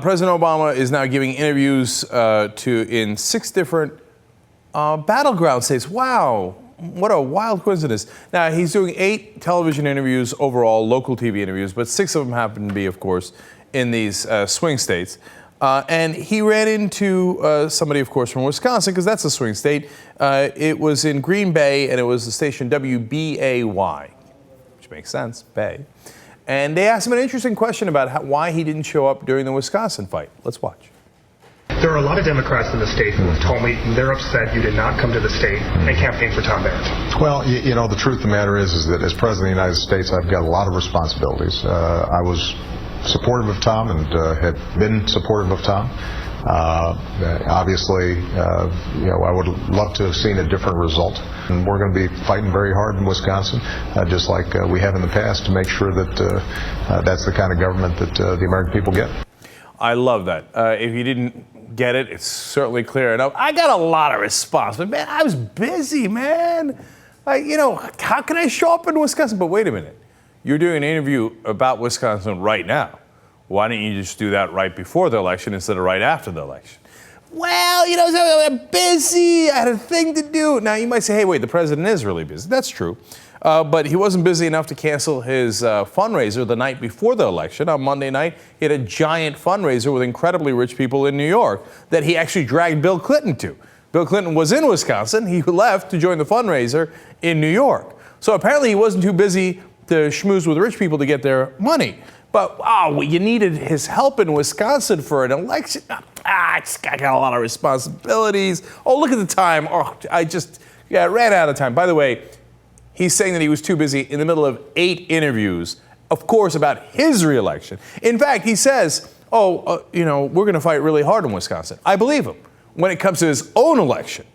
President Obama is now giving interviews in 6 different battleground states. Wow, what a wild coincidence. Now, he's doing 8 television interviews overall, local TV interviews, but 6 of them happen to be, of course, in these swing states. And he ran into somebody, of course, from Wisconsin, because that's a swing state. It was in Green Bay, and it was the station WBAY, which makes sense, Bay. And they asked him an interesting question about why he didn't show up during the Wisconsin fight. Let's watch. There are a lot of Democrats in the state who have told me they're upset you did not come to the state and campaign for Tom Barrett. Well, you know, the truth of the matter is that as President of the United States, I've got a lot of responsibilities. I was supportive of Tom and had been supportive of Tom. Obviously, you know, I would love to have seen a different result. And we're going to be fighting very hard in Wisconsin, just like we have in the past, to make sure that that's the kind of government that the American people get. I love that. If you didn't get it, it's certainly clear enough. I got a lot of response, but man, I was busy, man. You know, how can I show up in Wisconsin? But wait a minute. You're doing an interview about Wisconsin right now. Why don't you just do that right before the election instead of right after the election? Well, you know, I'm busy. I had a thing to do. Now, you might say, hey, wait, the president is really busy. That's true. But he wasn't busy enough to cancel his fundraiser the night before the election. On Monday night, he had a giant fundraiser with incredibly rich people in New York that he actually dragged Bill Clinton to. Bill Clinton was in Wisconsin. He left to join the fundraiser in New York. So apparently he wasn't too busy to schmooze with rich people to get their money. But, you needed his help in Wisconsin for an election. I got a lot of responsibilities. Oh, look at the time. Oh, I ran out of time. By the way, he's saying that he was too busy in the middle of 8 interviews, of course, about his reelection. In fact, he says, you know, we're going to fight really hard in Wisconsin. I believe him when it comes to his own election.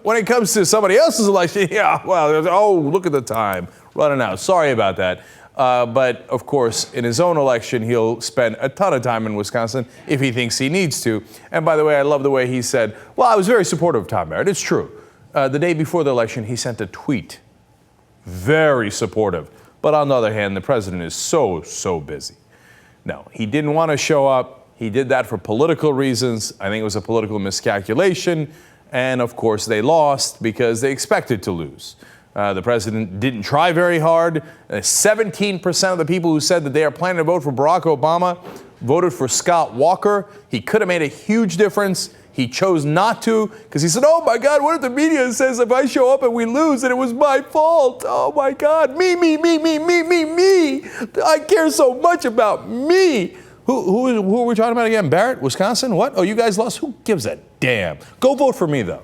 When it comes to somebody else's election, yeah, well, look at the time. Running out. Sorry about that. But, of course, in his own election, he'll spend a ton of time in Wisconsin if he thinks he needs to. And, by the way, I love the way he said, well, I was very supportive of Tom Barrett. It's true. The day before the election, he sent a tweet. Very supportive. But, on the other hand, the president is so busy. No, he didn't want to show up. He did that for political reasons. I think it was a political miscalculation. And, of course, they lost because they expected to lose. The president didn't try very hard. 17% of the people who said that they are planning to vote for Barack Obama voted for Scott Walker. He could have made a huge difference. He chose not to because he said, oh, my God, what if the media says if I show up and we lose and it was my fault? Oh, my God, me. I care so much about me. Who are we talking about again? Barrett, Wisconsin? What? Oh, you guys lost? Who gives a damn? Go vote for me, though.